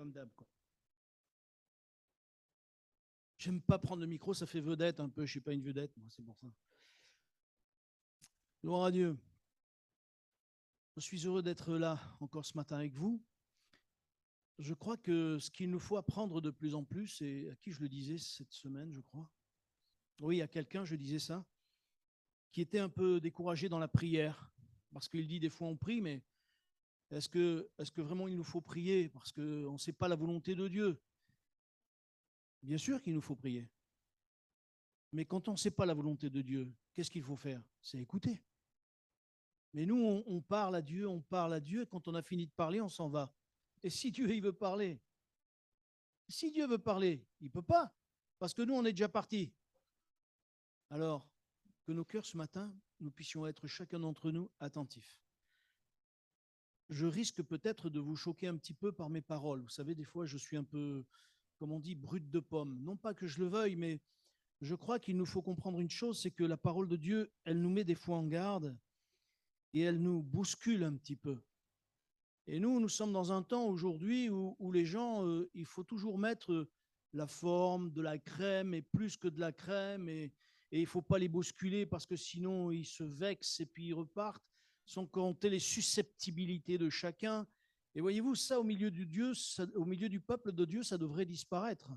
comme d'hab, quoi. J'aime pas prendre le micro, ça fait vedette un peu. Je suis pas une vedette, moi, c'est pour ça. Gloire à Dieu. Je suis heureux d'être là encore ce matin avec vous. Je crois que ce qu'il nous faut apprendre de plus en plus, et à qui je le disais cette semaine, je crois. Oui, à quelqu'un, je disais ça, qui était un peu découragé dans la prière. Parce qu'il dit des fois on prie, mais est-ce que vraiment il nous faut prier parce qu'on ne sait pas la volonté de Dieu? Bien sûr qu'il nous faut prier. Mais quand on ne sait pas la volonté de Dieu, qu'est-ce qu'il faut faire? C'est écouter. Mais nous, on parle à Dieu, et quand on a fini de parler, on s'en va. Et si Dieu, il veut parler? Si Dieu veut parler, il ne peut pas, parce que nous, on est déjà partis. Alors, que nos cœurs ce matin, nous puissions être chacun d'entre nous attentifs. Je risque peut-être de vous choquer un petit peu par mes paroles. Vous savez, des fois, je suis un peu, comme on dit, brute de pomme. Non pas que je le veuille, mais je crois qu'il nous faut comprendre une chose, c'est que la parole de Dieu, elle nous met des fois en garde et elle nous bouscule un petit peu. Et nous sommes dans un temps aujourd'hui où les gens, il faut toujours mettre la forme, de la crème et plus que de la crème et il ne faut pas les bousculer parce que sinon ils se vexent et puis ils repartent sans compter les susceptibilités de chacun. Et voyez-vous, ça au milieu du Dieu, au milieu du peuple de Dieu, ça devrait disparaître.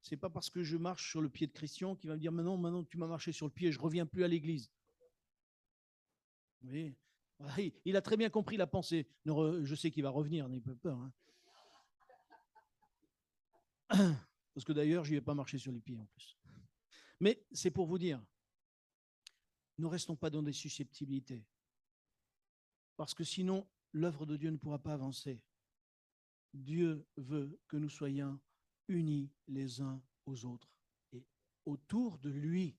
C'est pas parce que je marche sur le pied de Christian qu'il va me dire maintenant tu m'as marché sur le pied, je reviens plus à l'église. Vous voyez, il a très bien compris la pensée. Je sais qu'il va revenir, n'ayez pas peur. Hein. Parce que d'ailleurs, je n'y vais pas marcher sur les pieds en plus. Mais c'est pour vous dire, ne restons pas dans des susceptibilités. Parce que sinon, l'œuvre de Dieu ne pourra pas avancer. Dieu veut que nous soyons unis les uns aux autres et autour de lui.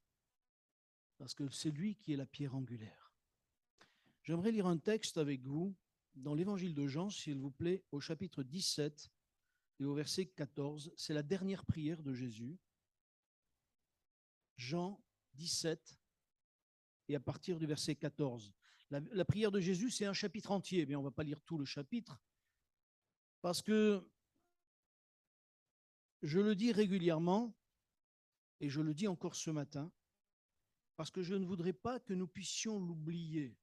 Parce que c'est lui qui est la pierre angulaire. J'aimerais lire un texte avec vous dans l'évangile de Jean, s'il vous plaît, au chapitre 17 et au verset 14. C'est la dernière prière de Jésus. Jean 17 et à partir du verset 14. La prière de Jésus, c'est un chapitre entier, mais on ne va pas lire tout le chapitre, parce que je le dis régulièrement, et je le dis encore ce matin, parce que je ne voudrais pas que nous puissions l'oublier.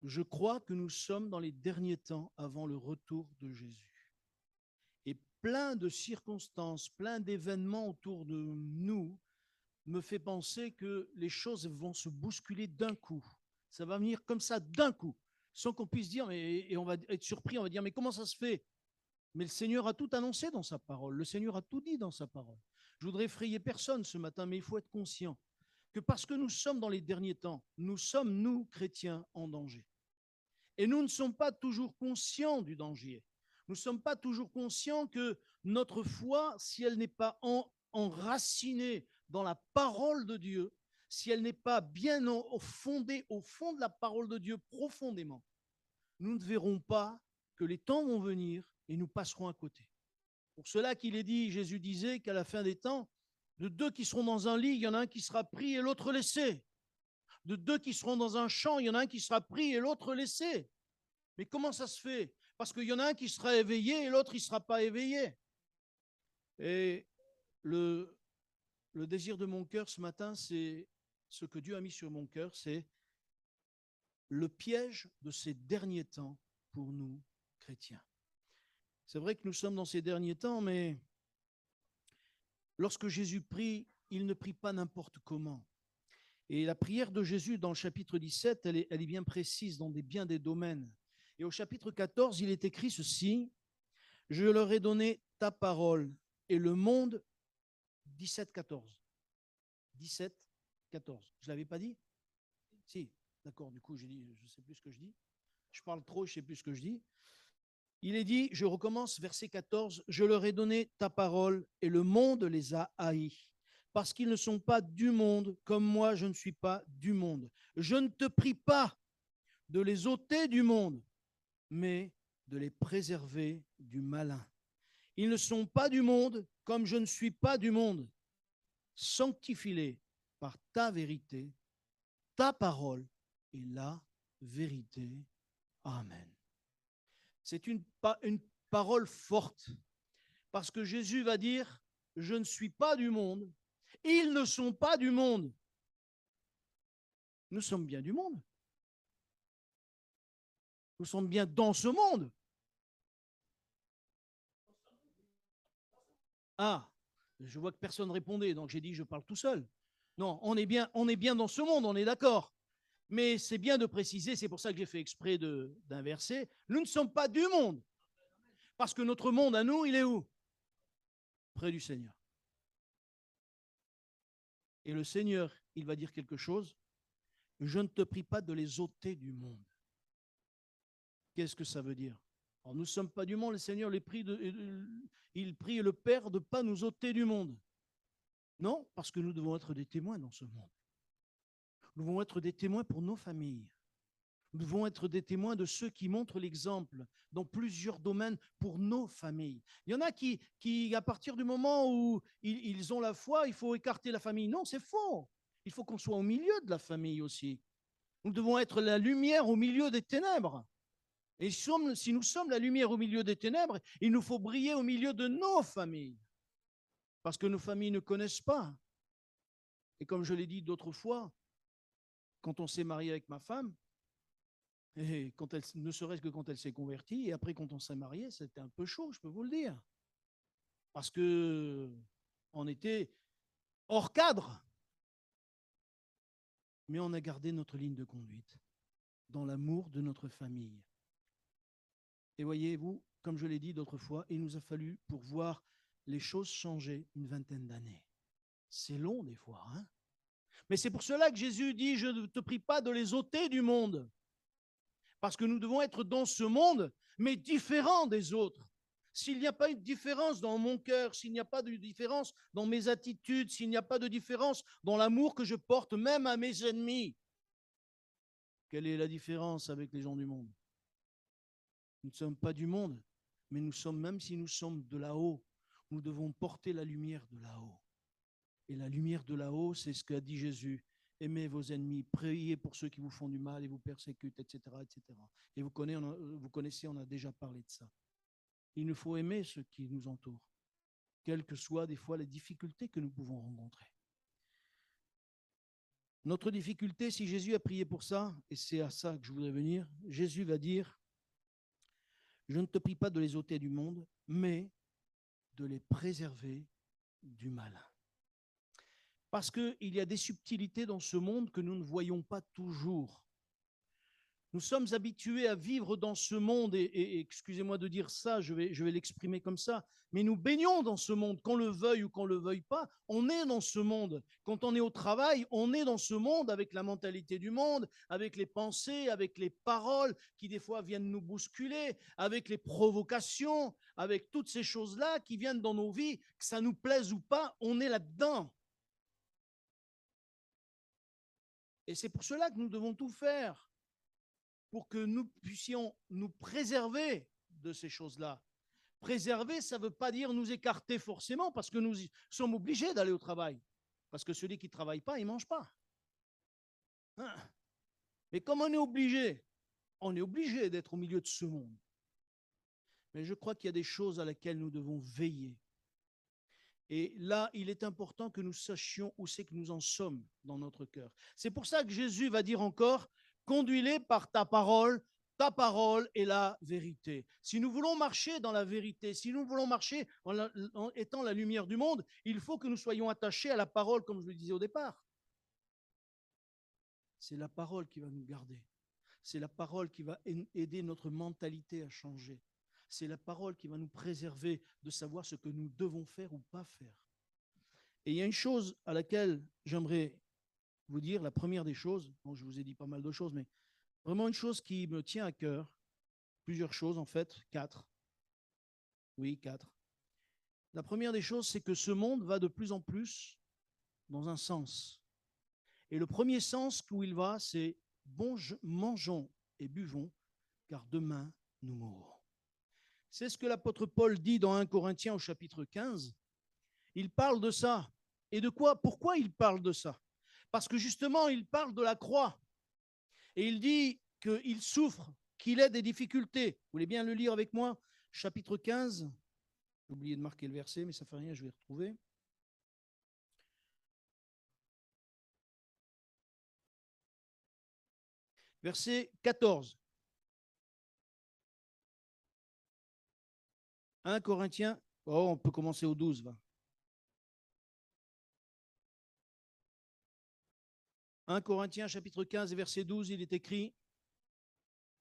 Je crois que nous sommes dans les derniers temps avant le retour de Jésus. Et plein de circonstances, plein d'événements autour de nous me fait penser que les choses vont se bousculer d'un coup. Ça va venir comme ça d'un coup, sans qu'on puisse dire, et on va être surpris, on va dire, mais comment ça se fait? Mais le Seigneur a tout annoncé dans sa parole, le Seigneur a tout dit dans sa parole. Je voudrais effrayer personne ce matin, mais il faut être conscient que parce que nous sommes dans les derniers temps, nous sommes, nous, chrétiens, en danger. Et nous ne sommes pas toujours conscients du danger. Nous ne sommes pas toujours conscients que notre foi, si elle n'est pas enracinée dans la parole de Dieu, si elle n'est pas bien fondée au fond de la parole de Dieu profondément, nous ne verrons pas que les temps vont venir et nous passerons à côté. Pour cela qu'il est dit, Jésus disait qu'à la fin des temps, de deux qui seront dans un lit, il y en a un qui sera pris et l'autre laissé. De deux qui seront dans un champ, il y en a un qui sera pris et l'autre laissé. Mais comment ça se fait? Parce qu'il y en a un qui sera éveillé et l'autre, il ne sera pas éveillé. Et le désir de mon cœur ce matin, c'est ce que Dieu a mis sur mon cœur, c'est le piège de ces derniers temps pour nous, chrétiens. C'est vrai que nous sommes dans ces derniers temps, mais lorsque Jésus prie, il ne prie pas n'importe comment. Et la prière de Jésus dans le chapitre 17, elle est bien précise dans bien des domaines. Et au chapitre 14, il est écrit ceci, « Je leur ai donné ta parole et le monde, 17-14. 17-14. Je ne l'avais pas dit? Si, d'accord, du coup, je ne sais plus ce que je dis. Je parle trop, je ne sais plus ce que je dis. Il est dit, je recommence, verset 14, « Je leur ai donné ta parole et le monde les a haïs. Parce qu'ils ne sont pas du monde, comme moi je ne suis pas du monde. Je ne te prie pas de les ôter du monde, mais de les préserver du malin. Ils ne sont pas du monde, comme je ne suis pas du monde. Sanctifie-les par ta vérité, ta parole est la vérité. Amen. » C'est une parole forte. Parce que Jésus va dire, je ne suis pas du monde, ils ne sont pas du monde. Nous sommes bien du monde. Nous sommes bien dans ce monde. Ah, je vois que personne ne répondait, donc j'ai dit je parle tout seul. Non, on est bien dans ce monde, on est d'accord. Mais c'est bien de préciser, c'est pour ça que j'ai fait exprès d'inverser. Nous ne sommes pas du monde. Parce que notre monde à nous, il est où? Près du Seigneur. Et le Seigneur, il va dire quelque chose. Je ne te prie pas de les ôter du monde. Qu'est-ce que ça veut dire? Alors, nous ne sommes pas du monde, le Seigneur il prie le Père de ne pas nous ôter du monde. Non, parce que nous devons être des témoins dans ce monde. Nous devons être des témoins pour nos familles. Nous devons être des témoins de ceux qui montrent l'exemple dans plusieurs domaines pour nos familles. Il y en a qui à partir du moment où ils ont la foi, il faut écarter la famille. Non, c'est faux. Il faut qu'on soit au milieu de la famille aussi. Nous devons être la lumière au milieu des ténèbres. Et si nous sommes la lumière au milieu des ténèbres, il nous faut briller au milieu de nos familles. Parce que nos familles ne connaissent pas. Et comme je l'ai dit d'autres fois, quand on s'est marié avec ma femme, et quand elle, ne serait-ce que quand elle s'est convertie, et après quand on s'est marié, c'était un peu chaud, je peux vous le dire. Parce qu'on était hors cadre. Mais on a gardé notre ligne de conduite dans l'amour de notre famille. Et voyez-vous, comme je l'ai dit d'autres fois, il nous a fallu pour voir les choses changer une vingtaine d'années. C'est long des fois, hein? Mais c'est pour cela que Jésus dit, je ne te prie pas de les ôter du monde. Parce que nous devons être dans ce monde, mais différents des autres. S'il n'y a pas une différence dans mon cœur, s'il n'y a pas de différence dans mes attitudes, s'il n'y a pas de différence dans l'amour que je porte même à mes ennemis, quelle est la différence avec les gens du monde? Nous ne sommes pas du monde, mais nous sommes, même si nous sommes de là-haut, nous devons porter la lumière de là-haut. Et la lumière de là-haut, c'est ce qu'a dit Jésus. Aimez vos ennemis, priez pour ceux qui vous font du mal et vous persécutent, etc. etc. Et vous connaissez, on a déjà parlé de ça. Il nous faut aimer ceux qui nous entourent, quelles que soient des fois les difficultés que nous pouvons rencontrer. Notre difficulté, si Jésus a prié pour ça, et c'est à ça que je voudrais venir, Jésus va dire, je ne te prie pas de les ôter du monde, mais de les préserver du mal. Parce qu'il y a des subtilités dans ce monde que nous ne voyons pas toujours. Nous sommes habitués à vivre dans ce monde, et excusez-moi de dire ça, je vais l'exprimer comme ça, mais nous baignons dans ce monde, qu'on le veuille ou qu'on ne le veuille pas, on est dans ce monde. Quand on est au travail, on est dans ce monde avec la mentalité du monde, avec les pensées, avec les paroles qui des fois viennent nous bousculer, avec les provocations, avec toutes ces choses-là qui viennent dans nos vies, que ça nous plaise ou pas, on est là-dedans. Et c'est pour cela que nous devons tout faire pour que nous puissions nous préserver de ces choses-là. Préserver, ça ne veut pas dire nous écarter forcément, parce que nous sommes obligés d'aller au travail. Parce que celui qui ne travaille pas, il ne mange pas. Hein? Mais comme on est obligé d'être au milieu de ce monde. Mais je crois qu'il y a des choses à laquelle nous devons veiller. Et là, il est important que nous sachions où c'est que nous en sommes dans notre cœur. C'est pour ça que Jésus va dire encore, conduis-les par ta parole est la vérité. Si nous voulons marcher dans la vérité, si nous voulons marcher en étant la lumière du monde, il faut que nous soyons attachés à la parole, comme je le disais au départ. C'est la parole qui va nous garder. C'est la parole qui va aider notre mentalité à changer. C'est la parole qui va nous préserver de savoir ce que nous devons faire ou pas faire. Et il y a une chose à laquelle j'aimerais vous dire, la première des choses, bon, je vous ai dit pas mal de choses, mais vraiment une chose qui me tient à cœur, plusieurs choses en fait, 4. Oui, 4. La première des choses, c'est que ce monde va de plus en plus dans un sens. Et le premier sens où il va, c'est mangeons et buvons, car demain nous mourrons. C'est ce que l'apôtre Paul dit dans 1 Corinthiens au chapitre 15. Il parle de ça. Et de quoi? Pourquoi il parle de ça? Parce que justement, il parle de la croix. Et il dit qu'il souffre, qu'il ait des difficultés. Vous voulez bien le lire avec moi? chapitre 15. J'ai oublié de marquer le verset, mais ça ne fait rien, je vais le retrouver. Verset 14. 1 Corinthiens. Oh, on peut commencer au 12. Va. 1 Corinthiens, chapitre 15, verset 12, il est écrit: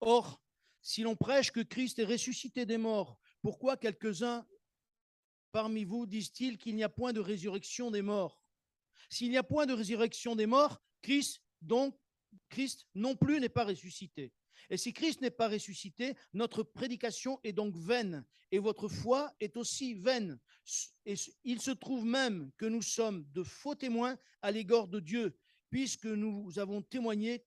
Or, si l'on prêche que Christ est ressuscité des morts, pourquoi quelques-uns parmi vous disent-ils qu'il n'y a point de résurrection des morts? S'il n'y a point de résurrection des morts, Christ non plus n'est pas ressuscité. Et si Christ n'est pas ressuscité, notre prédication est donc vaine, et votre foi est aussi vaine. Et il se trouve même que nous sommes de faux témoins à l'égard de Dieu, puisque nous avons témoigné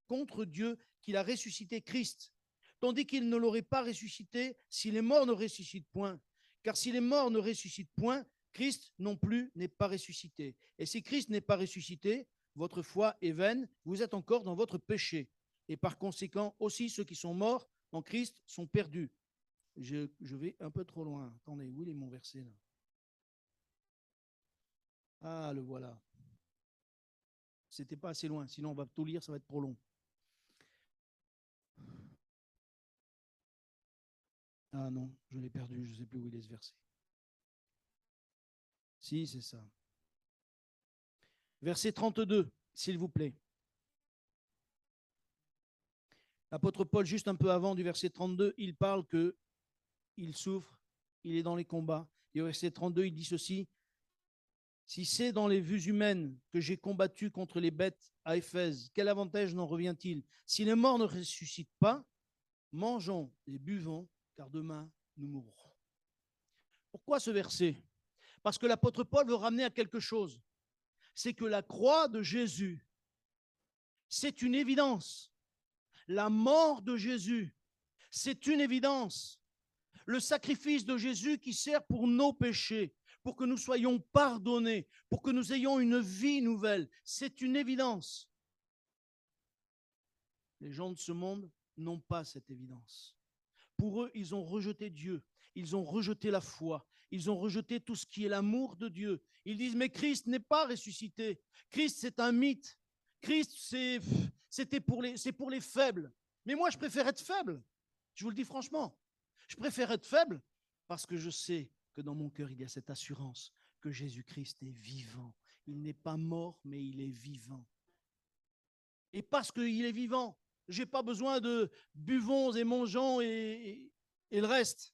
contre Dieu qu'il a ressuscité Christ, tandis qu'il ne l'aurait pas ressuscité si les morts ne ressuscitent point. Car si les morts ne ressuscitent point, Christ non plus n'est pas ressuscité. Et si Christ n'est pas ressuscité, votre foi est vaine, vous êtes encore dans votre péché. Et par conséquent, aussi ceux qui sont morts en Christ sont perdus. Je vais un peu trop loin. Attendez, où est mon verset là? Ah, le voilà. C'était pas assez loin, sinon on va tout lire, ça va être trop long. Ah non, je l'ai perdu, je ne sais plus où il est ce verset. Si, c'est ça. Verset 32, s'il vous plaît. L'apôtre Paul, juste un peu avant du verset 32, il parle qu'il souffre, il est dans les combats. Et au verset 32, il dit ceci: si c'est dans les vues humaines que j'ai combattu contre les bêtes à Éphèse, quel avantage n'en revient-il? Si les morts ne ressuscitent pas, mangeons et buvons, car demain nous mourrons. Pourquoi ce verset? Parce que l'apôtre Paul veut ramener à quelque chose. C'est que la croix de Jésus, c'est une évidence. La mort de Jésus, c'est une évidence. Le sacrifice de Jésus qui sert pour nos péchés, pour que nous soyons pardonnés, pour que nous ayons une vie nouvelle, c'est une évidence. Les gens de ce monde n'ont pas cette évidence. Pour eux, ils ont rejeté Dieu, ils ont rejeté la foi, ils ont rejeté tout ce qui est l'amour de Dieu. Ils disent, mais Christ n'est pas ressuscité. Christ, c'est un mythe. Christ, c'est pour les faibles. Mais moi, je préfère être faible. Je vous le dis franchement. Je préfère être faible parce que je sais que dans mon cœur, il y a cette assurance que Jésus-Christ est vivant. Il n'est pas mort, mais il est vivant. Et parce qu'il est vivant, je n'ai pas besoin de buvons et mangeons et le reste.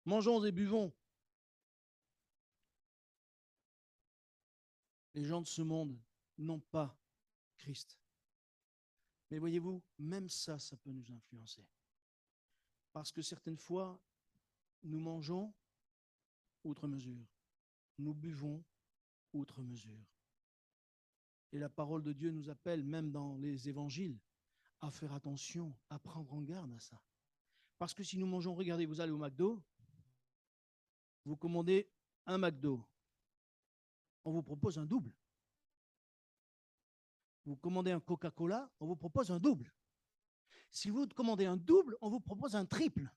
Mangeons et buvons. Les gens de ce monde n'ont pas Christ. Mais voyez-vous, même ça, ça peut nous influencer. Parce que certaines fois, nous mangeons outre mesure. Nous buvons outre mesure. Et la parole de Dieu nous appelle, même dans les évangiles, à faire attention, à prendre en garde à ça. Parce que si nous mangeons, regardez, vous allez au McDo, vous commandez un McDo, on vous propose un double. Vous commandez un Coca-Cola, on vous propose un double. Si vous commandez un double, on vous propose un triple.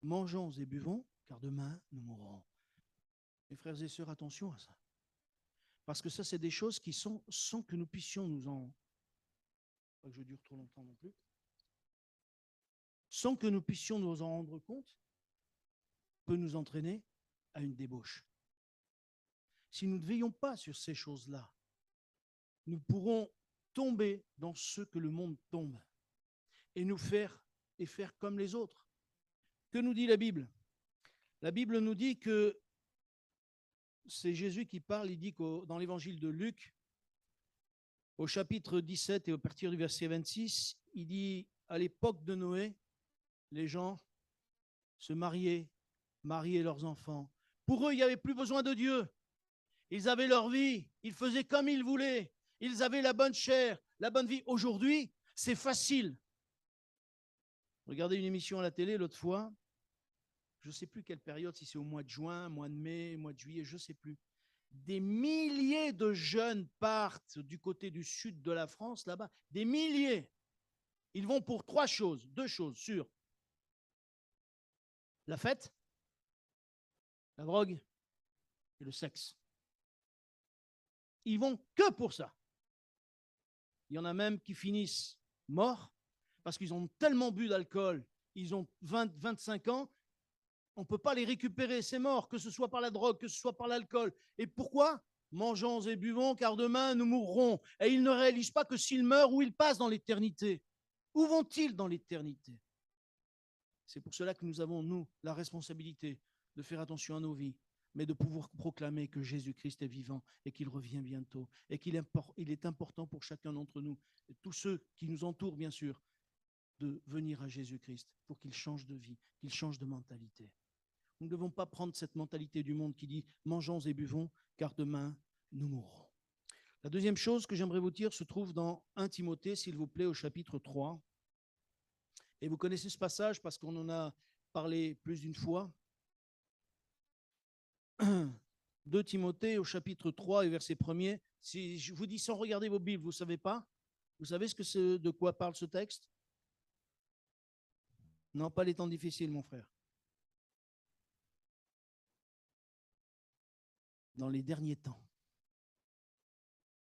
Mangeons et buvons, car demain, nous mourrons. Mes frères et sœurs, attention à ça. Parce que ça, c'est des choses qui sont sans que nous puissions nous en... Pas que je dure trop longtemps non plus. Sans que nous puissions nous en rendre compte, peut nous entraîner à une débauche. Si nous ne veillons pas sur ces choses-là, nous pourrons tomber dans ce que le monde tombe et nous faire comme les autres. Que nous dit la Bible? La Bible nous dit que c'est Jésus qui parle, il dit que dans l'évangile de Luc, au chapitre 17 et à partir du verset 26, il dit, à l'époque de Noé, les gens se mariaient leurs enfants. Pour eux, il n'y avait plus besoin de Dieu. Ils avaient leur vie, ils faisaient comme ils voulaient, ils avaient la bonne chair, la bonne vie. Aujourd'hui, c'est facile. Regardez une émission à la télé l'autre fois, je ne sais plus quelle période, si c'est au mois de juin, mois de mai, mois de juillet, je ne sais plus. Des milliers de jeunes partent du côté du sud de la France, là-bas, des milliers. Ils vont pour deux choses sûres. La fête, la drogue et le sexe. Ils vont que pour ça. Il y en a même qui finissent morts parce qu'ils ont tellement bu d'alcool, ils ont 20, 25 ans, on ne peut pas les récupérer, c'est mort, que ce soit par la drogue, que ce soit par l'alcool. Et pourquoi ? Mangeons et buvons, car demain nous mourrons. Et ils ne réalisent pas que s'ils meurent, où ils passent dans l'éternité. Où vont-ils dans l'éternité ? C'est pour cela que nous avons, nous, la responsabilité de faire attention à nos vies, mais de pouvoir proclamer que Jésus-Christ est vivant et qu'il revient bientôt, et qu'il est important pour chacun d'entre nous, et tous ceux qui nous entourent, bien sûr, de venir à Jésus-Christ pour qu'il change de vie, qu'il change de mentalité. Nous ne devons pas prendre cette mentalité du monde qui dit « mangeons et buvons, car demain, nous mourrons ». La deuxième chose que j'aimerais vous dire se trouve dans 1 Timothée, s'il vous plaît, au chapitre 3. Et vous connaissez ce passage parce qu'on en a parlé plus d'une fois. 2 Timothée, au chapitre 3 et verset 1er. Si je vous dis sans regarder vos Bibles, vous ne savez pas ? Vous savez de quoi parle ce texte ? Non, pas les temps difficiles, mon frère. Dans les derniers temps.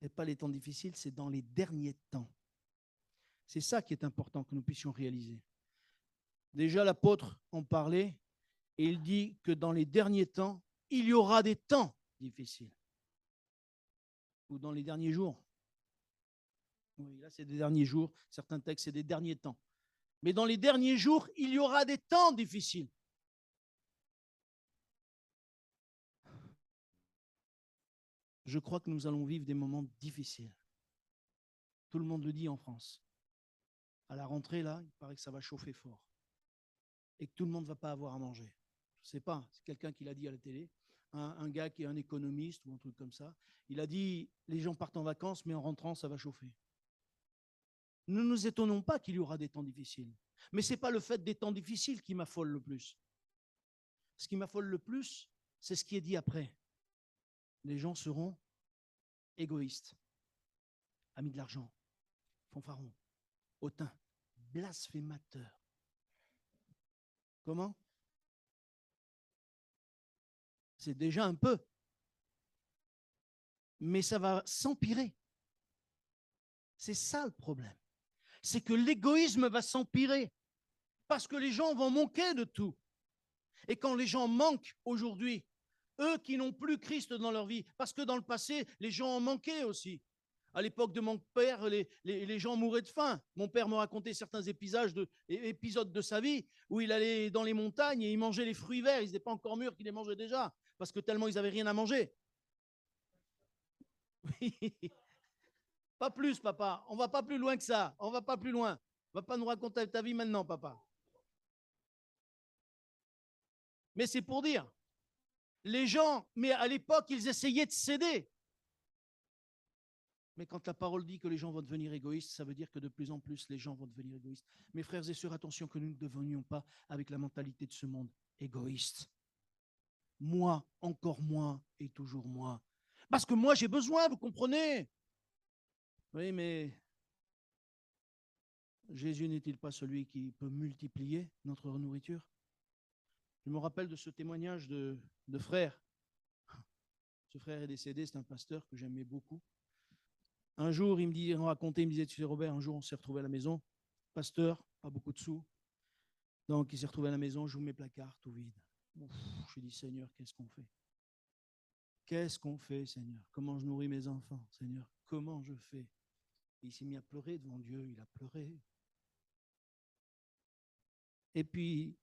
Et pas les temps difficiles, c'est dans les derniers temps. C'est ça qui est important que nous puissions réaliser. Déjà, l'apôtre en parlait et il dit que dans les derniers temps, il y aura des temps difficiles. Ou dans les derniers jours. Oui, là, c'est des derniers jours. Certains textes, c'est des derniers temps. Mais dans les derniers jours, il y aura des temps difficiles. Je crois que nous allons vivre des moments difficiles. Tout le monde le dit en France. À la rentrée, là, il paraît que ça va chauffer fort. Et que tout le monde ne va pas avoir à manger. Je ne sais pas, c'est quelqu'un qui l'a dit à la télé, un gars qui est un économiste ou un truc comme ça. Il a dit, les gens partent en vacances, mais en rentrant, ça va chauffer. Ne nous étonnons pas qu'il y aura des temps difficiles. Mais ce n'est pas le fait des temps difficiles qui m'affole le plus. Ce qui m'affole le plus, c'est ce qui est dit après. Les gens seront égoïstes, amis de l'argent, fanfarons, hautains, blasphémateurs. Comment ? C'est déjà un peu. Mais ça va s'empirer. C'est ça le problème. C'est que l'égoïsme va s'empirer parce que les gens vont manquer de tout. Et quand les gens manquent aujourd'hui, eux qui n'ont plus Christ dans leur vie, parce que dans le passé, les gens en manquaient aussi. À l'époque de mon père, les gens mouraient de faim. Mon père me racontait certains épisodes de sa vie où il allait dans les montagnes et il mangeait les fruits verts. Ils n'étaient pas encore mûrs qu'il les mangeait déjà, parce que tellement ils n'avaient rien à manger. Pas plus, papa. On ne va pas plus loin que ça. On ne va pas plus loin. On ne va pas nous raconter ta vie maintenant, papa. Mais c'est pour dire, les gens, mais à l'époque, ils essayaient de céder. Mais quand la parole dit que les gens vont devenir égoïstes, ça veut dire que de plus en plus, les gens vont devenir égoïstes. Mes frères et sœurs, attention que nous ne devenions pas avec la mentalité de ce monde égoïste. Moi, encore moi et toujours moi. Parce que moi, j'ai besoin, vous comprenez ? Oui, mais Jésus n'est-il pas celui qui peut multiplier notre nourriture ? Je me rappelle de ce témoignage de frère. Ce frère est décédé, c'est un pasteur que j'aimais beaucoup. Un jour, il me racontait, il me disait, tu sais Robert, un jour on s'est retrouvé à la maison, pasteur, pas beaucoup de sous. Donc il s'est retrouvé à la maison, j'ouvre mes placards, tout vide. Je dis, Seigneur, qu'est-ce qu'on fait ? Qu'est-ce qu'on fait, Seigneur ? Comment je nourris mes enfants, Seigneur ? Comment je fais ? Il s'est mis à pleurer devant Dieu, il a pleuré. Et puis,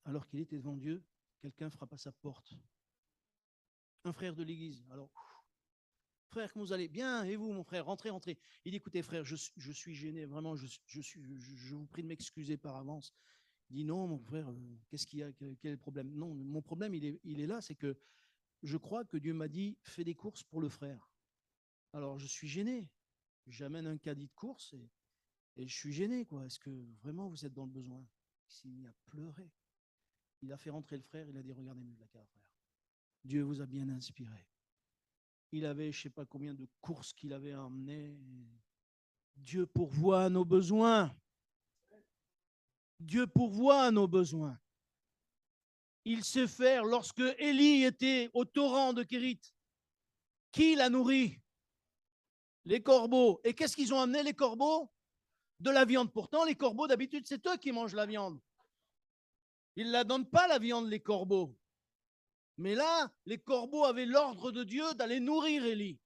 alors qu'il était devant Dieu, quelqu'un frappe à sa porte. Un frère de l'église. Alors, frère, comment vous allez ? Bien, et vous, mon frère ? Rentrez, rentrez. Il dit, écoutez, frère, je suis gêné, vraiment, je vous prie de m'excuser par avance. Il dit, non, mon frère, qu'est-ce qu'il y a ? Quel est le problème ? Non, mon problème, il est là, c'est que je crois que Dieu m'a dit, fais des courses pour le frère. Alors, je suis gêné. J'amène un caddie de course et je suis gêné, quoi. Est-ce que vraiment vous êtes dans le besoin ? Il s'est mis à pleurer. Il a fait rentrer le frère, il a dit, regardez mes placards, frère. Dieu vous a bien inspiré. Il avait, je ne sais pas combien de courses qu'il avait emmenées. Dieu pourvoit à nos besoins. Dieu pourvoit à nos besoins. Il sait faire lorsque Élie était au torrent de Kérit. Qui l'a nourri? Les corbeaux. Et qu'est-ce qu'ils ont amené, les corbeaux? De la viande. Pourtant, les corbeaux, d'habitude, c'est eux qui mangent la viande. Ils ne la donnent pas, la viande, les corbeaux. Mais là, les corbeaux avaient l'ordre de Dieu d'aller nourrir Élie.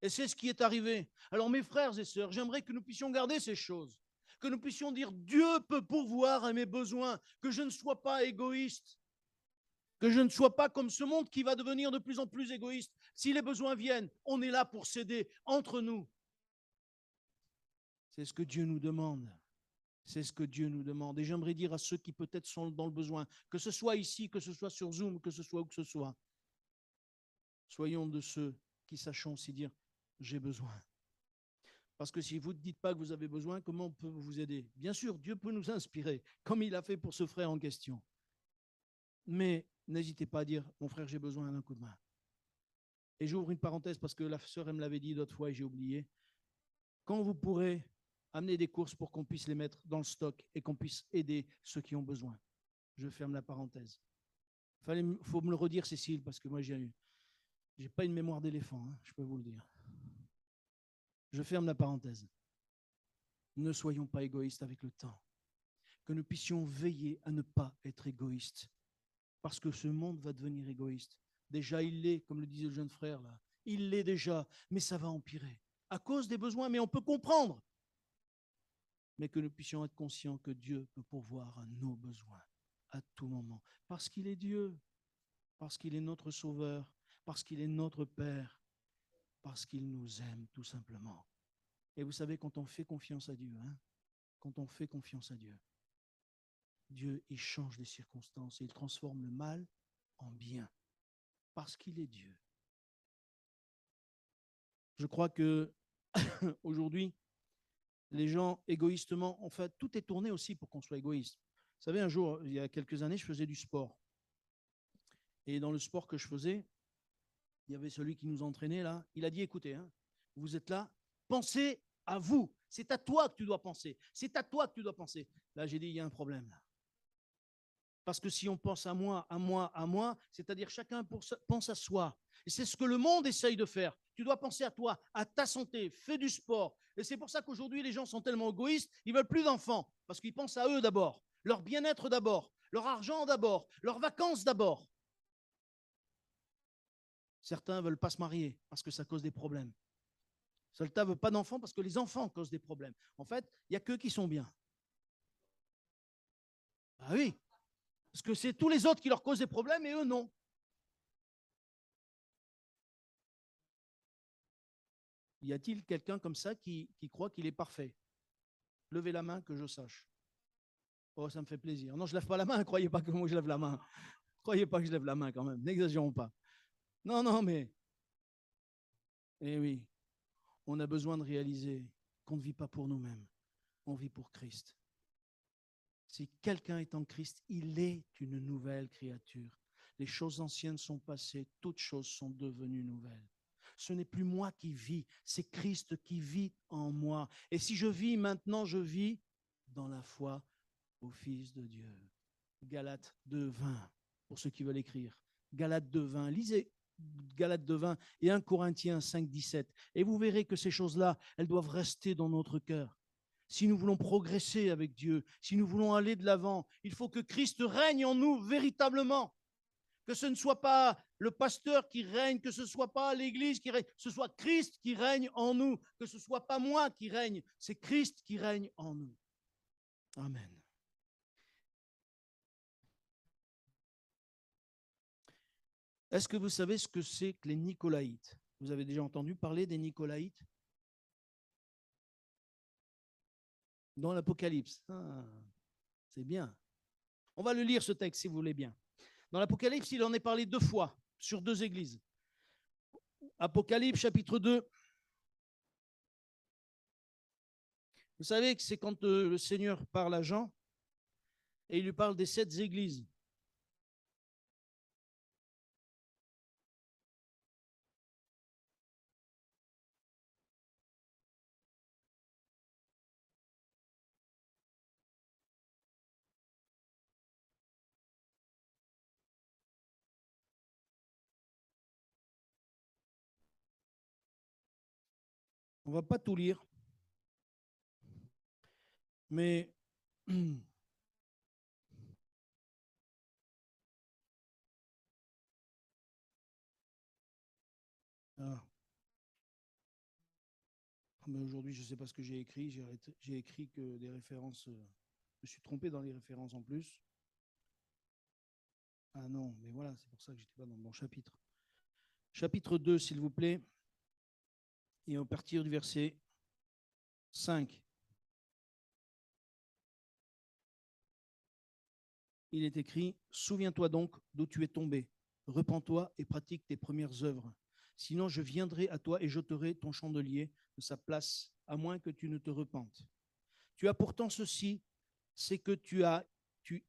Et c'est ce qui est arrivé. Alors, mes frères et sœurs, j'aimerais que nous puissions garder ces choses. Que nous puissions dire, Dieu peut pourvoir à mes besoins, que je ne sois pas égoïste, que je ne sois pas comme ce monde qui va devenir de plus en plus égoïste. Si les besoins viennent, on est là pour s'aider entre nous. C'est ce que Dieu nous demande. C'est ce que Dieu nous demande. Et j'aimerais dire à ceux qui peut-être sont dans le besoin, que ce soit ici, que ce soit sur Zoom, que ce soit où que ce soit, soyons de ceux qui sachons aussi dire, j'ai besoin. Parce que si vous ne dites pas que vous avez besoin, comment on peut vous aider? Bien sûr, Dieu peut nous inspirer, comme il a fait pour ce frère en question. Mais n'hésitez pas à dire, mon frère, j'ai besoin d'un coup de main. Et j'ouvre une parenthèse parce que la sœur, elle me l'avait dit d'autres fois et j'ai oublié. Quand vous pourrez amener des courses pour qu'on puisse les mettre dans le stock et qu'on puisse aider ceux qui ont besoin. Je ferme la parenthèse. Il faut me le redire, Cécile, parce que moi, j'ai pas une mémoire d'éléphant, hein, je peux vous le dire. Je ferme la parenthèse. Ne soyons pas égoïstes avec le temps. Que nous puissions veiller à ne pas être égoïstes. Parce que ce monde va devenir égoïste. Déjà, il l'est, comme le disait le jeune frère, là. Il l'est déjà, mais ça va empirer. À cause des besoins, mais on peut comprendre. Mais que nous puissions être conscients que Dieu peut pourvoir à nos besoins à tout moment. Parce qu'il est Dieu, parce qu'il est notre Sauveur, parce qu'il est notre Père, parce qu'il nous aime tout simplement. Et vous savez, quand on fait confiance à Dieu, quand on fait confiance à Dieu, Dieu, il change les circonstances et il transforme le mal en bien, parce qu'il est Dieu. Je crois que aujourd'hui, les gens égoïstement, en fait, tout est tourné aussi pour qu'on soit égoïste. Vous savez, un jour, il y a quelques années, je faisais du sport. Et dans le sport que je faisais, il y avait celui qui nous entraînait là. Il a dit, écoutez, vous êtes là, pensez à vous. C'est à toi que tu dois penser. C'est à toi que tu dois penser. Là, j'ai dit, il y a un problème là. Parce que si on pense à moi, à moi, à moi, c'est-à-dire chacun pense à soi. Et c'est ce que le monde essaye de faire. Tu dois penser à toi, à ta santé, fais du sport. Et c'est pour ça qu'aujourd'hui, les gens sont tellement égoïstes, ils veulent plus d'enfants, parce qu'ils pensent à eux d'abord, leur bien-être d'abord, leur argent d'abord, leurs vacances d'abord. Certains ne veulent pas se marier parce que ça cause des problèmes. Certains ne veulent pas d'enfants parce que les enfants causent des problèmes. En fait, il n'y a qu'eux qui sont bien. Ah oui, parce que c'est tous les autres qui leur causent des problèmes et eux non. Y a-t-il quelqu'un comme ça qui croit qu'il est parfait? Levez la main que je sache. Oh, ça me fait plaisir. Non, je ne lève pas la main, croyez pas que moi je lève la main. Croyez pas que je lève la main quand même, n'exagérons pas. Non, non, mais, eh oui, on a besoin de réaliser qu'on ne vit pas pour nous-mêmes, on vit pour Christ. Si quelqu'un est en Christ, il est une nouvelle créature. Les choses anciennes sont passées, toutes choses sont devenues nouvelles. Ce n'est plus moi qui vis, c'est Christ qui vit en moi. Et si je vis maintenant, je vis dans la foi au Fils de Dieu. Galates 2:20, pour ceux qui veulent écrire. Galates 2:20, lisez Galates 2:20 et 1 Corinthiens 5:17. Et vous verrez que ces choses-là, elles doivent rester dans notre cœur. Si nous voulons progresser avec Dieu, si nous voulons aller de l'avant, il faut que Christ règne en nous véritablement. Que ce ne soit pas le pasteur qui règne, que ce ne soit pas l'Église qui règne, que ce soit Christ qui règne en nous, que ce ne soit pas moi qui règne, c'est Christ qui règne en nous. Amen. Est-ce que vous savez ce que c'est que les Nicolaïtes? Vous avez déjà entendu parler des Nicolaïtes? Dans l'Apocalypse. Ah, c'est bien. On va le lire ce texte si vous voulez bien. Dans l'Apocalypse, il en est parlé 2 fois sur 2 églises. Apocalypse chapitre 2. Vous savez que c'est quand le Seigneur parle à Jean et il lui parle des 7 églises. On ne va pas tout lire, mais ah. Mais aujourd'hui, je ne sais pas ce que j'ai écrit. J'ai écrit que des références. Je me suis trompé dans les références en plus. Ah non, mais voilà, c'est pour ça que je n'étais pas dans le bon chapitre. Chapitre 2, s'il vous plaît. Et à partir du verset 5. Il est écrit, « Souviens-toi donc d'où tu es tombé. Repens-toi et pratique tes premières œuvres. Sinon, je viendrai à toi et j'ôterai ton chandelier de sa place, à moins que tu ne te repentes. Tu as pourtant ceci, c'est que tu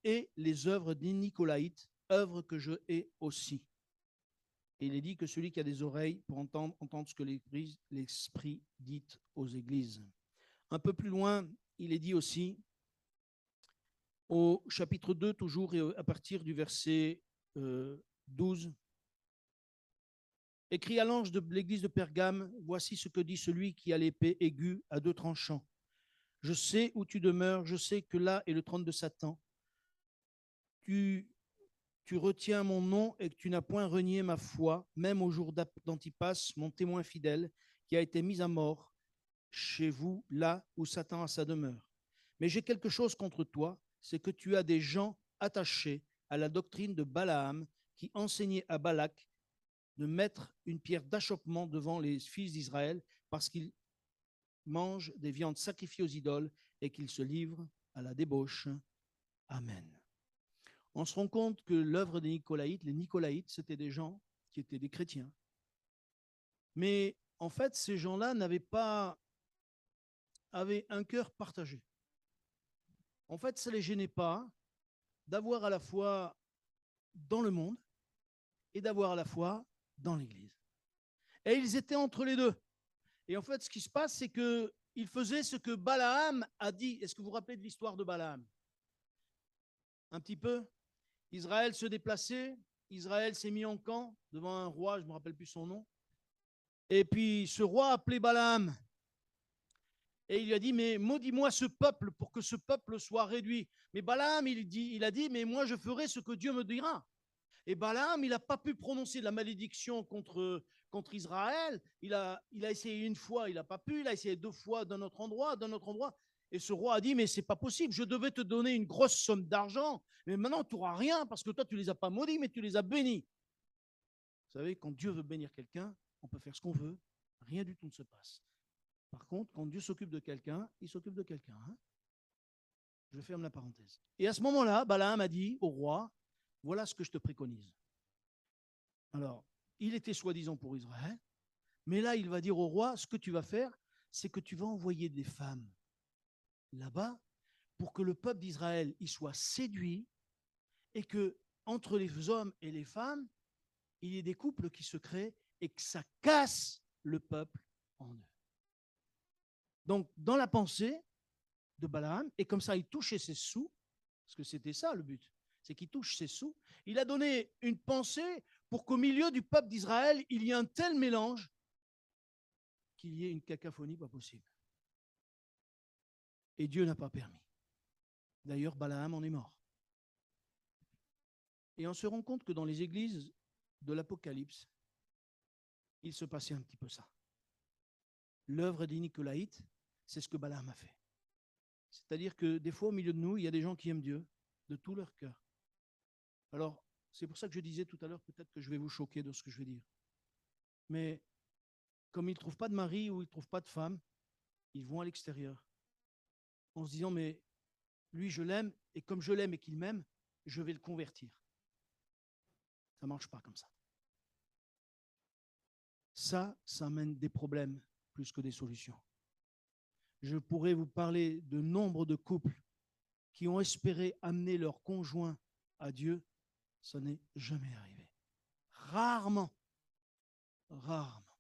hais les œuvres des Nicolaïtes, œuvres que je hais aussi. » Et il est dit que celui qui a des oreilles pour entendre ce que l'Esprit dit aux églises. Un peu plus loin, il est dit aussi, au chapitre 2, toujours, et à partir du verset 12, « Écrit à l'ange de l'église de Pergame, voici ce que dit celui qui a l'épée aiguë à deux tranchants. Je sais où tu demeures, je sais que là est le trône de Satan. Tu retiens mon nom et que tu n'as point renié ma foi, même au jour d'Antipas, mon témoin fidèle, qui a été mis à mort chez vous, là où Satan a sa demeure. Mais j'ai quelque chose contre toi, c'est que tu as des gens attachés à la doctrine de Balaam, qui enseignait à Balak de mettre une pierre d'achoppement devant les fils d'Israël parce qu'ils mangent des viandes sacrifiées aux idoles et qu'ils se livrent à la débauche. Amen. » On se rend compte que l'œuvre des Nicolaïtes, les Nicolaïtes, c'était des gens qui étaient des chrétiens. Mais en fait, ces gens-là avaient un cœur partagé. En fait, ça ne les gênait pas d'avoir à la fois dans le monde et d'avoir à la fois dans l'Église. Et ils étaient entre les deux. Et en fait, ce qui se passe, c'est qu'ils faisaient ce que Balaam a dit. Est-ce que vous vous rappelez de l'histoire de Balaam? Un petit peu. Israël se déplaçait, Israël s'est mis en camp devant un roi, je ne me rappelle plus son nom. Et puis ce roi a appelé Balaam. Et il lui a dit, mais maudis-moi ce peuple pour que ce peuple soit réduit. Mais Balaam, il a dit, mais moi je ferai ce que Dieu me dira. Et Balaam, il n'a pas pu prononcer la malédiction contre Israël. Il a essayé une fois, il n'a pas pu. Il a essayé deux fois d'un autre endroit. Et ce roi a dit, mais c'est pas possible, je devais te donner une grosse somme d'argent, mais maintenant tu n'auras rien parce que toi tu les as pas maudits, mais tu les as bénis. Vous savez, quand Dieu veut bénir quelqu'un, on peut faire ce qu'on veut, rien du tout ne se passe. Par contre, quand Dieu s'occupe de quelqu'un, il s'occupe de quelqu'un. Hein. Je ferme la parenthèse. Et à ce moment-là, Balaam a dit au roi, voilà ce que je te préconise. Alors, il était soi-disant pour Israël, mais là, il va dire au roi, ce que tu vas faire, c'est que tu vas envoyer des femmes là-bas pour que le peuple d'Israël y soit séduit et que entre les hommes et les femmes, il y ait des couples qui se créent et que ça casse le peuple en eux. Donc, dans la pensée de Balaam, et comme ça, il touchait ses sous, parce que c'était ça le but, c'est qu'il touche ses sous, il a donné une pensée pour qu'au milieu du peuple d'Israël, il y ait un tel mélange qu'il y ait une cacophonie pas possible. Et Dieu n'a pas permis. D'ailleurs, Balaam en est mort. Et on se rend compte que dans les églises de l'Apocalypse, il se passait un petit peu ça. L'œuvre des Nicolaïtes, c'est ce que Balaam a fait. C'est-à-dire que des fois, au milieu de nous, il y a des gens qui aiment Dieu de tout leur cœur. Alors, c'est pour ça que je disais tout à l'heure, peut-être que je vais vous choquer de ce que je vais dire. Mais comme ils ne trouvent pas de mari ou ils ne trouvent pas de femme, ils vont à l'extérieur en se disant, mais lui, je l'aime, et comme je l'aime et qu'il m'aime, je vais le convertir. Ça ne marche pas comme ça. Ça amène des problèmes plus que des solutions. Je pourrais vous parler de nombre de couples qui ont espéré amener leur conjoint à Dieu. Ça n'est jamais arrivé. Rarement. Rarement.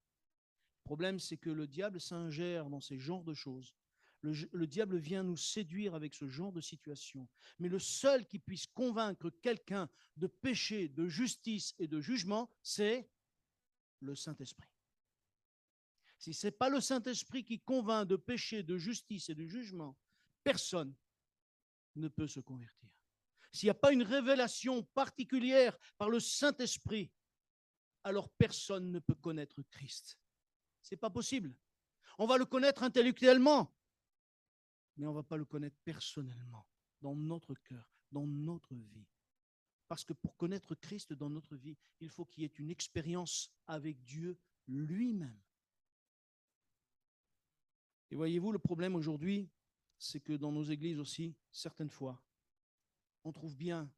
Le problème, c'est que le diable s'ingère dans ces genres de choses. Le diable vient nous séduire avec ce genre de situation. Mais le seul qui puisse convaincre quelqu'un de péché, de justice et de jugement, c'est le Saint-Esprit. Si ce n'est pas le Saint-Esprit qui convainc de péché, de justice et de jugement, personne ne peut se convertir. S'il n'y a pas une révélation particulière par le Saint-Esprit, alors personne ne peut connaître Christ. Ce n'est pas possible. On va le connaître intellectuellement, mais on ne va pas le connaître personnellement, dans notre cœur, dans notre vie. Parce que pour connaître Christ dans notre vie, il faut qu'il y ait une expérience avec Dieu lui-même. Et voyez-vous, le problème aujourd'hui, c'est que dans nos églises aussi, certaines fois, on trouve bien.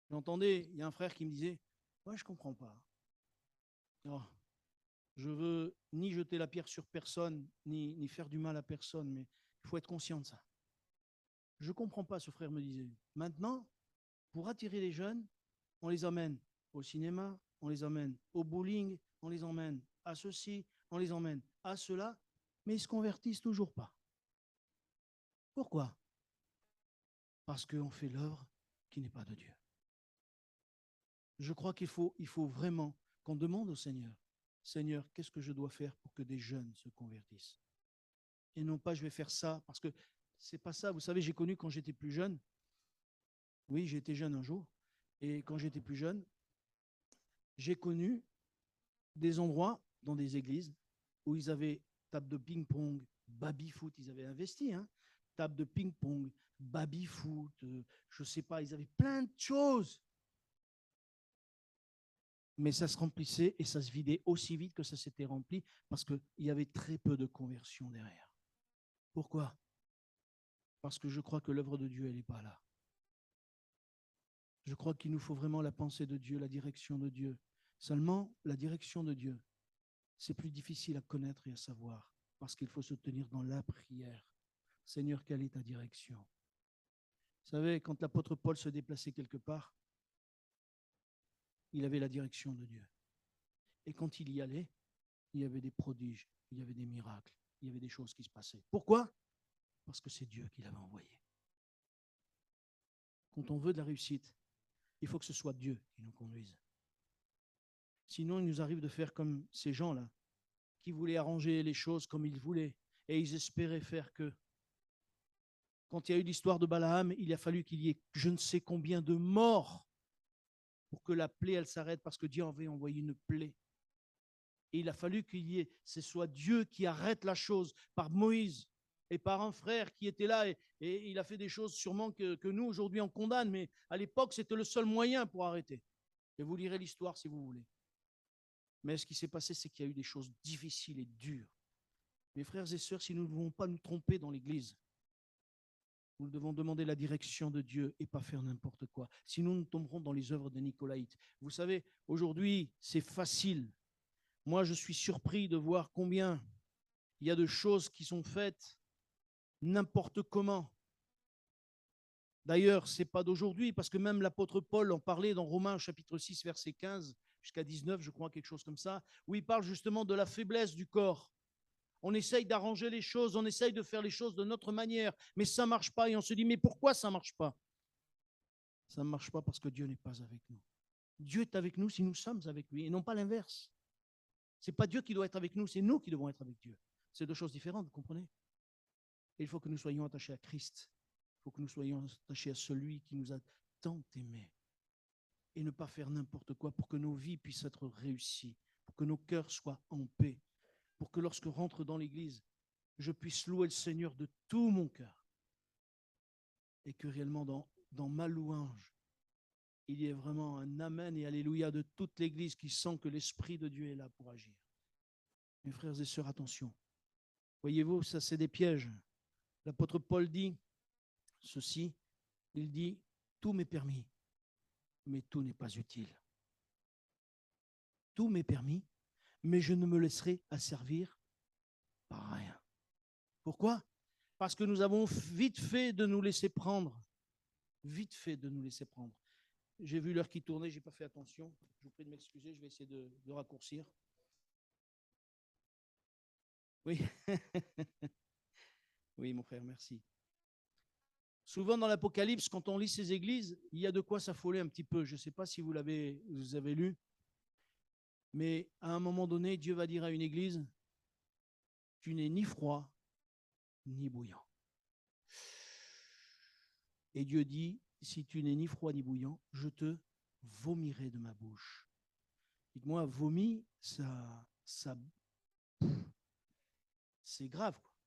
J'entendais, il y a un frère qui me disait, ouais, je ne comprends pas. Oh, je veux ni jeter la pierre sur personne, ni faire du mal à personne, mais il faut être conscient de ça. Je ne comprends pas, ce frère me disait. Maintenant, pour attirer les jeunes, on les emmène au cinéma, on les emmène au bowling, on les emmène à ceci, on les emmène à cela, mais ils ne se convertissent toujours pas. Pourquoi? Parce qu'on fait l'œuvre qui n'est pas de Dieu. Je crois qu'il faut vraiment qu'on demande au Seigneur, Seigneur, qu'est-ce que je dois faire pour que des jeunes se convertissent? Et non pas je vais faire ça, parce que c'est pas ça. Vous savez, j'ai connu quand j'étais plus jeune, oui, j'ai été jeune un jour, et quand j'étais plus jeune, j'ai connu des endroits dans des églises où ils avaient table de ping-pong, baby-foot, ils avaient investi, hein, table de ping-pong, baby-foot, je ne sais pas, ils avaient plein de choses. Mais ça se remplissait et ça se vidait aussi vite que ça s'était rempli parce qu'il y avait très peu de conversion derrière. Pourquoi? Parce que je crois que l'œuvre de Dieu, elle n'est pas là. Je crois qu'il nous faut vraiment la pensée de Dieu, la direction de Dieu. Seulement, la direction de Dieu, c'est plus difficile à connaître et à savoir parce qu'il faut se tenir dans la prière. Seigneur, quelle est ta direction? Vous savez, quand l'apôtre Paul se déplaçait quelque part, il avait la direction de Dieu. Et quand il y allait, il y avait des prodiges, il y avait des miracles, il y avait des choses qui se passaient. Pourquoi? Parce que c'est Dieu qui l'avait envoyé. Quand on veut de la réussite, il faut que ce soit Dieu qui nous conduise. Sinon, il nous arrive de faire comme ces gens-là, qui voulaient arranger les choses comme ils voulaient, et ils espéraient faire que. Quand il y a eu l'histoire de Balaam, il a fallu qu'il y ait je ne sais combien de morts pour que la plaie, elle s'arrête, parce que Dieu avait envoyé une plaie. Et il a fallu qu'il y ait, ce soit Dieu qui arrête la chose par Moïse et par un frère qui était là. Et il a fait des choses sûrement que nous, aujourd'hui, on condamne. Mais à l'époque, c'était le seul moyen pour arrêter. Et vous lirez l'histoire si vous voulez. Mais ce qui s'est passé, c'est qu'il y a eu des choses difficiles et dures. Mes frères et sœurs, si nous ne devons pas nous tromper dans l'Église, nous devons demander la direction de Dieu et pas faire n'importe quoi. Sinon, nous tomberons dans les œuvres des Nicolaïtes. Vous savez, aujourd'hui, c'est facile. Moi, je suis surpris de voir combien il y a de choses qui sont faites n'importe comment. D'ailleurs, ce n'est pas d'aujourd'hui, parce que même l'apôtre Paul en parlait dans Romains chapitre 6, verset 15 jusqu'à 19, je crois, quelque chose comme ça, où il parle justement de la faiblesse du corps. On essaye d'arranger les choses, on essaye de faire les choses de notre manière, mais ça ne marche pas. Et on se dit, mais pourquoi ça ne marche pas? Ça ne marche pas parce que Dieu n'est pas avec nous. Dieu est avec nous si nous sommes avec lui, et non pas l'inverse. Ce n'est pas Dieu qui doit être avec nous, c'est nous qui devons être avec Dieu. C'est deux choses différentes, vous comprenez? Et il faut que nous soyons attachés à Christ. Il faut que nous soyons attachés à celui qui nous a tant aimés. Et ne pas faire n'importe quoi pour que nos vies puissent être réussies, pour que nos cœurs soient en paix, pour que lorsque je rentre dans l'église, je puisse louer le Seigneur de tout mon cœur. Et que réellement dans ma louange, il y ait vraiment un amen et alléluia de toute l'église qui sent que l'Esprit de Dieu est là pour agir. Mes frères et sœurs, attention. Voyez-vous, ça c'est des pièges. L'apôtre Paul dit ceci, il dit, tout m'est permis, mais tout n'est pas utile. Tout m'est permis, mais je ne me laisserai asservir par rien. Pourquoi? Parce que nous avons vite fait de nous laisser prendre. Vite fait de nous laisser prendre. J'ai vu l'heure qui tournait, je n'ai pas fait attention. Je vous prie de m'excuser, je vais essayer de raccourcir. Oui. Oui, mon frère, merci. Souvent dans l'Apocalypse, quand on lit ces églises, il y a de quoi s'affoler un petit peu. Je ne sais pas si vous avez lu, mais à un moment donné, Dieu va dire à une église, tu n'es ni froid ni bouillant. Et Dieu dit, si tu n'es ni froid ni bouillant, je te vomirai de ma bouche. Dites-moi, vomi, ça c'est grave, quoi.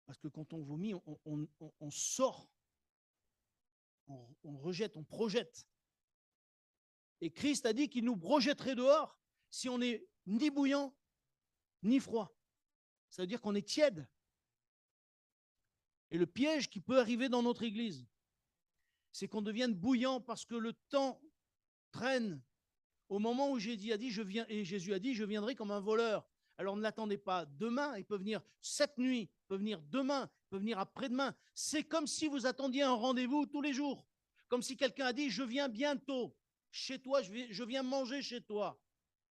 Parce que quand on vomit, on sort, on rejette, on projette. Et Christ a dit qu'il nous projetterait dehors si on n'est ni bouillant, ni froid. Ça veut dire qu'on est tiède. Et le piège qui peut arriver dans notre église, c'est qu'on devienne bouillant parce que le temps traîne. Au moment où Jésus a dit, je viendrai comme un voleur. Alors ne l'attendez pas demain, il peut venir cette nuit, il peut venir demain, il peut venir après-demain. C'est comme si vous attendiez un rendez-vous tous les jours. Comme si quelqu'un a dit, je viens bientôt chez toi, je viens manger chez toi.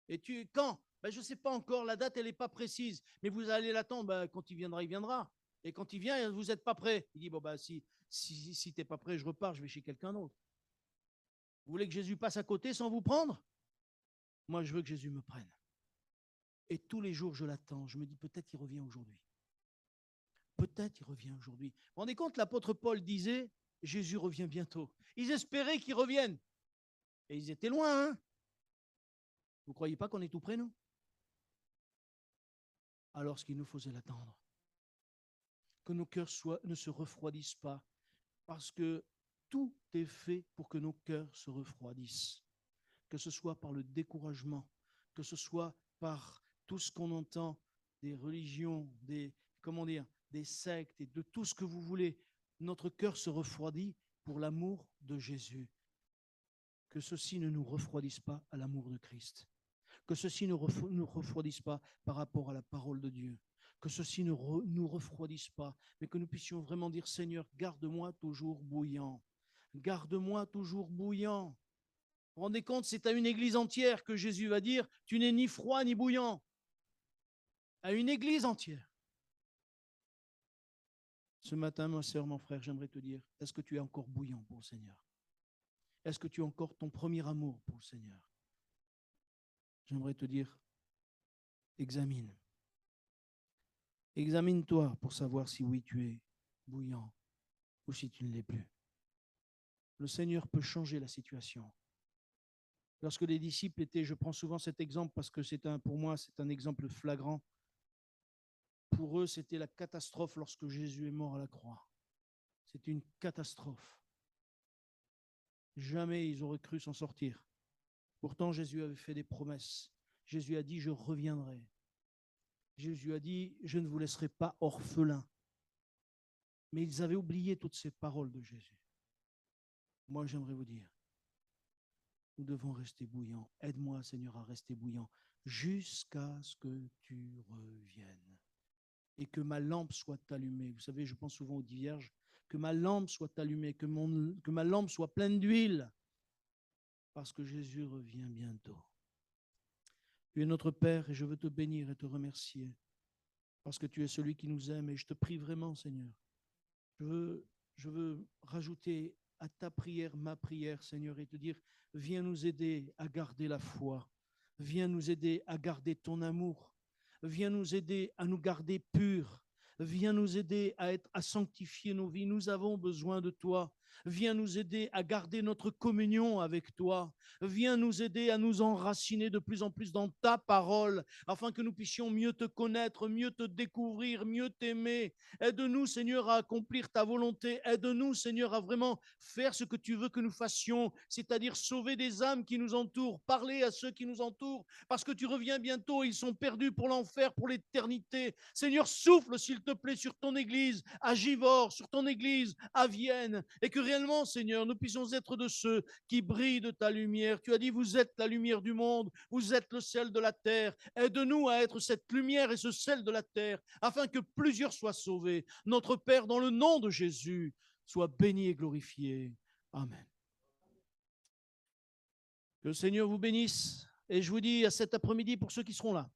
Et quand? Je ne sais pas encore, la date, elle n'est pas précise, mais vous allez l'attendre, quand il viendra, il viendra. Et quand il vient, vous n'êtes pas prêt. Il dit, si tu n'es pas prêt, je repars, je vais chez quelqu'un d'autre. Vous voulez que Jésus passe à côté sans vous prendre? Moi, je veux que Jésus me prenne. Et tous les jours, je l'attends. Je me dis, peut-être il revient aujourd'hui. Peut-être il revient aujourd'hui. Vous vous rendez compte, l'apôtre Paul disait, Jésus revient bientôt. Ils espéraient qu'il revienne. Et ils étaient loin, hein? Vous ne croyez pas qu'on est tout près, nous? Alors, ce qu'il nous faut, c'est l'attendre. Que nos cœurs ne se refroidissent pas. Parce que tout est fait pour que nos cœurs se refroidissent. Que ce soit par le découragement, que ce soit par tout ce qu'on entend des religions, des sectes et de tout ce que vous voulez. Notre cœur se refroidit pour l'amour de Jésus. Que ceci ne nous refroidisse pas à l'amour de Christ. Que ceci ne nous refroidisse pas par rapport à la parole de Dieu. Que ceci ne nous refroidisse pas, mais que nous puissions vraiment dire, Seigneur, garde-moi toujours bouillant. Garde-moi toujours bouillant. Vous vous rendez compte, c'est à une église entière que Jésus va dire, tu n'es ni froid ni bouillant. À une église entière. Ce matin, ma sœur, mon frère, j'aimerais te dire, est-ce que tu es encore bouillant pour le Seigneur? Est-ce que tu as encore ton premier amour pour le Seigneur? J'aimerais te dire, examine. Examine-toi pour savoir si oui, tu es bouillant ou si tu ne l'es plus. Le Seigneur peut changer la situation. Lorsque les disciples étaient, je prends souvent cet exemple parce que pour moi, c'est un exemple flagrant. Pour eux, c'était la catastrophe lorsque Jésus est mort à la croix. C'était une catastrophe. Jamais ils auraient cru s'en sortir. Pourtant, Jésus avait fait des promesses. Jésus a dit, je reviendrai. Jésus a dit, je ne vous laisserai pas orphelins. Mais ils avaient oublié toutes ces paroles de Jésus. Moi, j'aimerais vous dire, nous devons rester bouillants. Aide-moi, Seigneur, à rester bouillant jusqu'à ce que tu reviennes. Et que ma lampe soit allumée. Vous savez, je pense souvent aux dix vierges. Que ma lampe soit allumée, que ma lampe soit pleine d'huile. Parce que Jésus revient bientôt. Tu es notre Père et je veux te bénir et te remercier. Parce que tu es celui qui nous aime et je te prie vraiment, Seigneur. Je veux rajouter à ta prière ma prière, Seigneur, et te dire, viens nous aider à garder la foi. Viens nous aider à garder ton amour. Viens nous aider à nous garder purs. Viens nous aider à sanctifier nos vies. Nous avons besoin de toi. Viens nous aider à garder notre communion avec toi. Viens nous aider à nous enraciner de plus en plus dans ta parole, afin que nous puissions mieux te connaître, mieux te découvrir, mieux t'aimer. Aide-nous, Seigneur, à accomplir ta volonté. Aide-nous, Seigneur, à vraiment faire ce que tu veux que nous fassions, c'est-à-dire sauver des âmes qui nous entourent, parler à ceux qui nous entourent, parce que tu reviens bientôt, ils sont perdus pour l'enfer, pour l'éternité. Seigneur, souffle, s'il te plaît, sur ton Église à Givors, sur ton Église à Vienne, et que réellement, Seigneur, nous puissions être de ceux qui brillent de ta lumière. Tu as dit, vous êtes la lumière du monde, vous êtes le sel de la terre. Aide-nous à être cette lumière et ce sel de la terre, afin que plusieurs soient sauvés. Notre Père, dans le nom de Jésus, sois béni et glorifié. Amen. Que le Seigneur vous bénisse. Et je vous dis à cet après-midi pour ceux qui seront là.